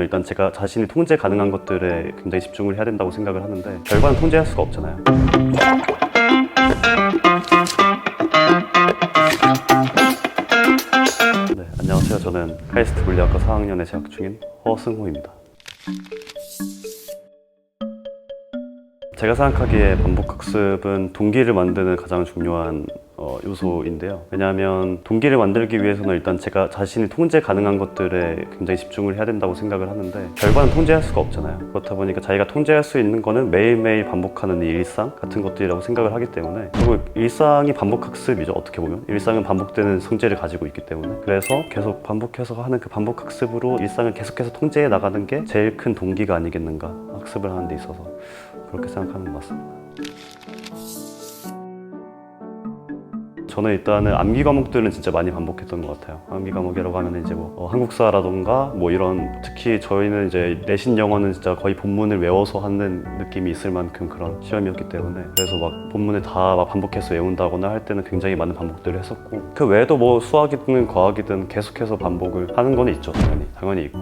일단 제가 자신이 통제 가능한 것들에 굉장히 집중을 해야 된다고 생각을 하는데 결과는 통제할 수가 없잖아요. 네, 안녕하세요. 저는 카이스트 물리학과 4학년에 재학 중인 허승호입니다. 제가 생각하기에 반복학습은 동기를 만드는 가장 중요한 요소인데요. 왜냐하면 동기를 만들기 위해서는 일단 제가 자신이 통제 가능한 것들에 굉장히 집중을 해야 된다고 생각을 하는데 결과는 통제할 수가 없잖아요. 그렇다 보니까 자기가 통제할 수 있는 거는 매일매일 반복하는 이 일상 같은 것들이라고 생각을 하기 때문에 결국 일상이 반복학습이죠. 어떻게 보면 일상은 반복되는 성질을 가지고 있기 때문에 그래서 계속 반복해서 하는 그 반복학습으로 일상을 계속해서 통제해 나가는 게 제일 큰 동기가 아니겠는가, 학습을 하는 데 있어서 그렇게 생각하는 것 같습니다. 저는 일단은 암기 과목들은 진짜 많이 반복했던 것 같아요. 암기 과목이라고 하면 이제 한국사라던가 이런, 특히 저희는 이제 내신 영어는 진짜 거의 본문을 외워서 하는 느낌이 있을 만큼 그런 시험이었기 때문에 그래서 본문을 다 반복해서 외운다거나 할 때는 굉장히 많은 반복들을 했었고 그 외에도 수학이든 과학이든 계속해서 반복을 하는 건 있죠. 당연히 있고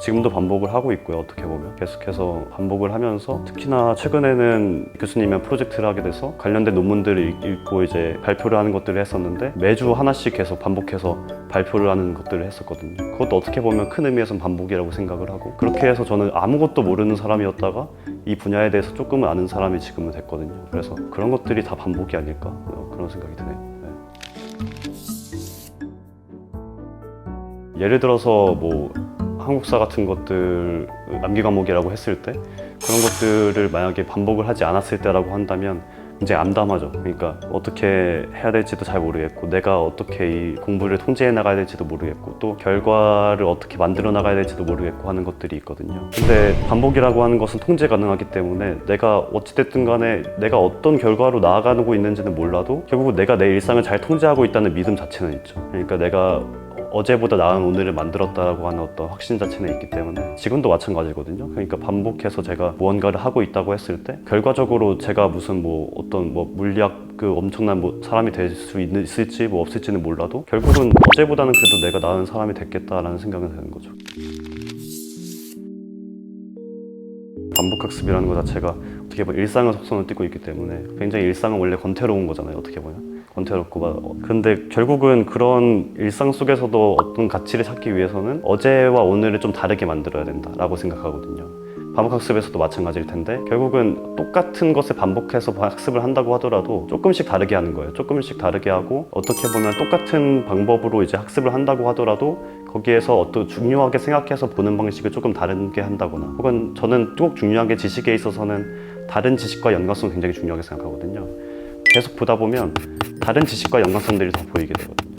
지금도 반복을 하고 있고요. 어떻게 보면 계속해서 반복을 하면서 특히나 최근에는 교수님이랑 프로젝트를 하게 돼서 관련된 논문들을 읽고 이제 발표를 하는 것들을 했었는데 매주 하나씩 계속 반복해서 발표를 하는 것들을 했었거든요. 그것도 어떻게 보면 큰 의미에서는 반복이라고 생각을 하고 그렇게 해서 저는 아무것도 모르는 사람이었다가 이 분야에 대해서 조금은 아는 사람이 지금은 됐거든요. 그래서 그런 것들이 다 반복이 아닐까 그런 생각이 드네요. 예를 들어서 한국사 같은 것들 암기 과목이라고 했을 때 그런 것들을 만약에 반복을 하지 않았을 때라고 한다면 굉장히 암담하죠. 그러니까 어떻게 해야 될지도 잘 모르겠고 내가 어떻게 이 공부를 통제해 나가야 될지도 모르겠고 또 결과를 어떻게 만들어 나가야 될지도 모르겠고 하는 것들이 있거든요. 근데 반복이라고 하는 것은 통제 가능하기 때문에 내가 어찌됐든 간에 내가 어떤 결과로 나아가고 있는지는 몰라도 결국 내가 내 일상을 잘 통제하고 있다는 믿음 자체는 있죠. 그러니까 내가 어제보다 나은 오늘을 만들었다라고 하는 어떤 확신 자체는 있기 때문에 지금도 마찬가지거든요. 그러니까 반복해서 제가 무언가를 하고 있다고 했을 때 결과적으로 제가 무슨 어떤 물리학 엄청난 사람이 될 수 있을지 없을지는 몰라도 결국은 어제보다는 그래도 내가 나은 사람이 됐겠다라는 생각은 드는 거죠. 반복학습이라는 것 자체가 어떻게 보면 일상의 속성을 띠고 있기 때문에 굉장히 일상은 원래 권태로운 거잖아요. 어떻게 보면 권태롭고 근데 결국은 그런 일상 속에서도 어떤 가치를 찾기 위해서는 어제와 오늘을 좀 다르게 만들어야 된다라고 생각하거든요. 반복학습에서도 마찬가지일 텐데 결국은 똑같은 것을 반복해서 학습을 한다고 하더라도 조금씩 다르게 하는 거예요. 조금씩 다르게 하고 어떻게 보면 똑같은 방법으로 이제 학습을 한다고 하더라도 거기에서 어떤 중요하게 생각해서 보는 방식을 조금 다르게 한다거나 혹은 저는 꼭 중요한 게 지식에 있어서는 다른 지식과 연관성을 굉장히 중요하게 생각하거든요. 계속 보다 보면 다른 지식과 연관성들이 더 보이게 되거든요.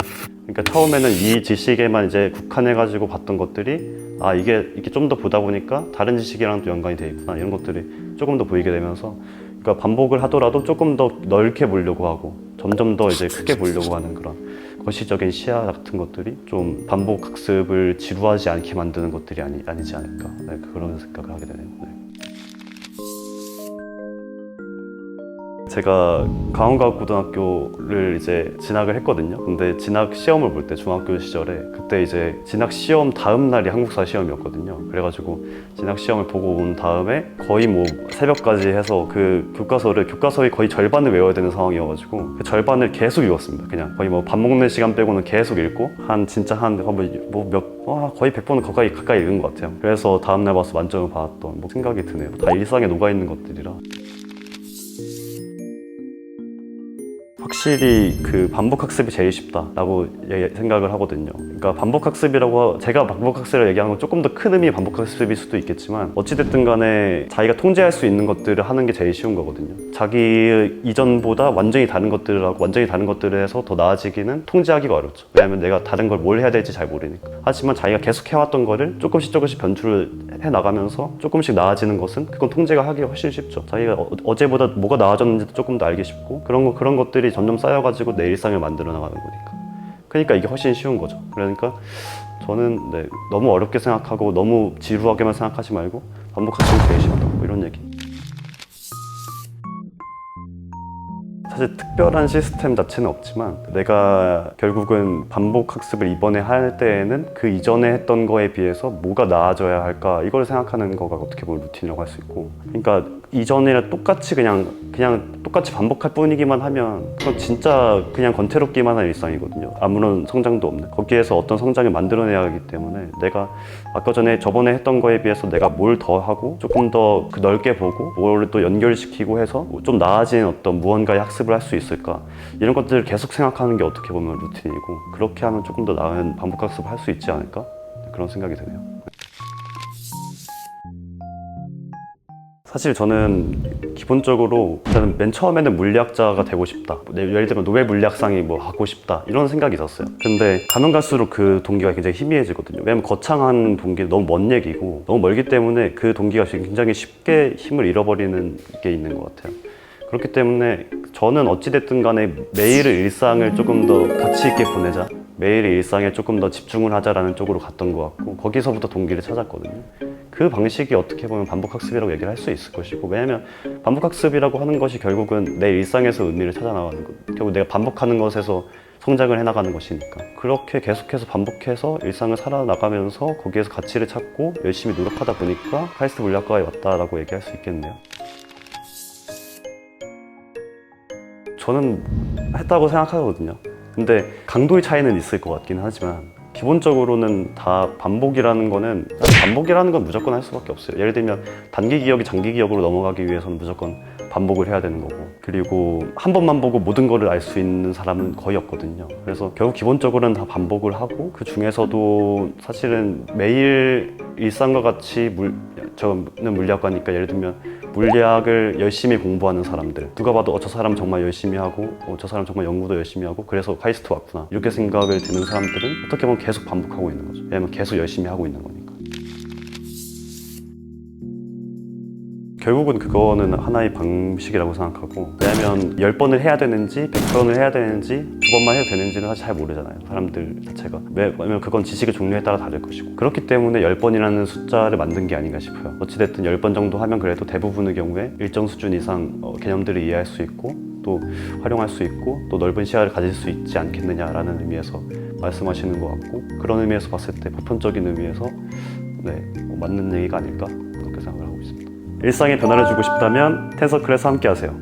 그러니까 처음에는 이 지식에만 이제 국한해가지고 봤던 것들이 이게 좀 더 보다 보니까 다른 지식이랑도 연관이 돼 있구나 이런 것들이 조금 더 보이게 되면서 그러니까 반복을 하더라도 조금 더 넓게 보려고 하고 점점 더 이제 크게 보려고 하는 그런 거시적인 시야 같은 것들이 좀 반복 학습을 지루하지 않게 만드는 것들이 아니지 않을까 그런 생각을 하게 되네요. 제가 강원과학고등학교를 이제 진학을 했거든요. 근데 진학 시험을 볼 때 중학교 시절에 그때 이제 진학 시험 다음 날이 한국사 시험이었거든요. 그래가지고 진학 시험을 보고 온 다음에 거의 새벽까지 해서 그 교과서의 거의 절반을 외워야 되는 상황이어가지고 그 절반을 계속 읽었습니다. 그냥 거의 밥 먹는 시간 빼고는 계속 읽고 거의 100번은 가까이 읽은 것 같아요. 그래서 다음날 봐서 만점을 받았던 생각이 드네요. 다 일상에 녹아있는 것들이라. 확실히 그 반복학습이 제일 쉽다라고 생각을 하거든요. 그러니까 제가 반복학습을 얘기하는 건 조금 더 큰 의미의 반복학습일 수도 있겠지만 어찌됐든 간에 자기가 통제할 수 있는 것들을 하는 게 제일 쉬운 거거든요. 자기 이전보다 완전히 다른 것들에서 더 나아지기는 통제하기가 어렵죠. 왜냐하면 내가 다른 걸 뭘 해야 될지 잘 모르니까. 하지만 자기가 계속 해왔던 거를 조금씩 변출을 해나가면서 조금씩 나아지는 것은 그건 통제가 하기가 훨씬 쉽죠. 자기가 어제보다 뭐가 나아졌는지도 조금 더 알기 쉽고 그런 것들이 점점 쌓여가지고 내 일상을 만들어 나가는 거니까. 그러니까 이게 훨씬 쉬운 거죠. 그러니까 저는 너무 어렵게 생각하고 너무 지루하게만 생각하지 말고 반복학습이 제일 쉽다 이런 얘기. 사실 특별한 시스템 자체는 없지만 내가 결국은 반복 학습을 이번에 할 때에는 그 이전에 했던 거에 비해서 뭐가 나아져야 할까 이걸 생각하는 거가 어떻게 보면 루틴이라고 할 수 있고, 그러니까 이전이랑 똑같이 그냥 똑같이 반복할 뿐이기만 하면 그건 진짜 그냥 건태롭기만 한 일상이거든요. 아무런 성장도 없는, 거기에서 어떤 성장을 만들어내야 하기 때문에 내가 아까 전에 저번에 했던 거에 비해서 내가 뭘 더 하고 조금 더 넓게 보고 뭘 또 연결시키고 해서 좀 나아진 어떤 무언가의 학습을 할 수 있을까, 이런 것들을 계속 생각하는 게 어떻게 보면 루틴이고, 그렇게 하면 조금 더 나은 반복 학습을 할 수 있지 않을까, 그런 생각이 드네요. 사실 저는 기본적으로 저는 맨 처음에는 물리학자가 되고 싶다, 예를 들면 노벨 물리학상이 뭐 하고 싶다 이런 생각이 있었어요. 근데 가면 갈수록 그 동기가 굉장히 희미해지거든요. 왜냐면 거창한 동기는 너무 먼 얘기고 너무 멀기 때문에 그 동기가 굉장히 쉽게 힘을 잃어버리는 게 있는 것 같아요. 그렇기 때문에 저는 어찌됐든 간에 매일의 일상을 조금 더 가치 있게 보내자, 매일의 일상에 조금 더 집중을 하자라는 쪽으로 갔던 것 같고, 거기서부터 동기를 찾았거든요. 그 방식이 어떻게 보면 반복학습이라고 얘기를 할 수 있을 것이고, 왜냐하면 반복학습이라고 하는 것이 결국은 내 일상에서 의미를 찾아 나가는 것, 결국 내가 반복하는 것에서 성장을 해나가는 것이니까, 그렇게 계속해서 반복해서 일상을 살아나가면서 거기에서 가치를 찾고 열심히 노력하다 보니까 카이스트 물리학과에 왔다라고 얘기할 수 있겠네요. 저는 했다고 생각하거든요. 근데 강도의 차이는 있을 것 같긴 하지만 기본적으로는 다 반복이라는 거는, 반복이라는 건 무조건 할 수밖에 없어요. 예를 들면 단기 기억이 장기 기억으로 넘어가기 위해서는 무조건 반복을 해야 되는 거고, 그리고 한 번만 보고 모든 거를 알 수 있는 사람은 거의 없거든요. 그래서 결국 기본적으로는 다 반복을 하고, 그 중에서도 사실은 매일 일상과 같이 저는 물리학과니까 예를 들면 물리학을 열심히 공부하는 사람들, 누가 봐도 저 사람 정말 열심히 하고 저 사람 정말 연구도 열심히 하고 그래서 카이스트 왔구나 이렇게 생각을 드는 사람들은 어떻게 보면 계속 반복하고 있는 거죠. 왜냐면 계속 열심히 하고 있는 거니까. 결국은 그거는 하나의 방식이라고 생각하고, 왜냐면 10번을 해야 되는지 100번을 해야 되는지 2번만 해도 되는지는 사실 잘 모르잖아요, 사람들 자체가. 왜냐면 그건 지식의 종류에 따라 다를 것이고, 그렇기 때문에 10번이라는 숫자를 만든 게 아닌가 싶어요. 어찌됐든 10번 정도 하면 그래도 대부분의 경우에 일정 수준 이상 개념들을 이해할 수 있고 또 활용할 수 있고 또 넓은 시야를 가질 수 있지 않겠느냐라는 의미에서 말씀하시는 것 같고, 그런 의미에서 봤을 때 보편적인 의미에서 맞는 얘기가 아닐까 그렇게 생각을 하고 있습니다. 일상에 변화를 주고 싶다면 텐서클에서 함께 하세요.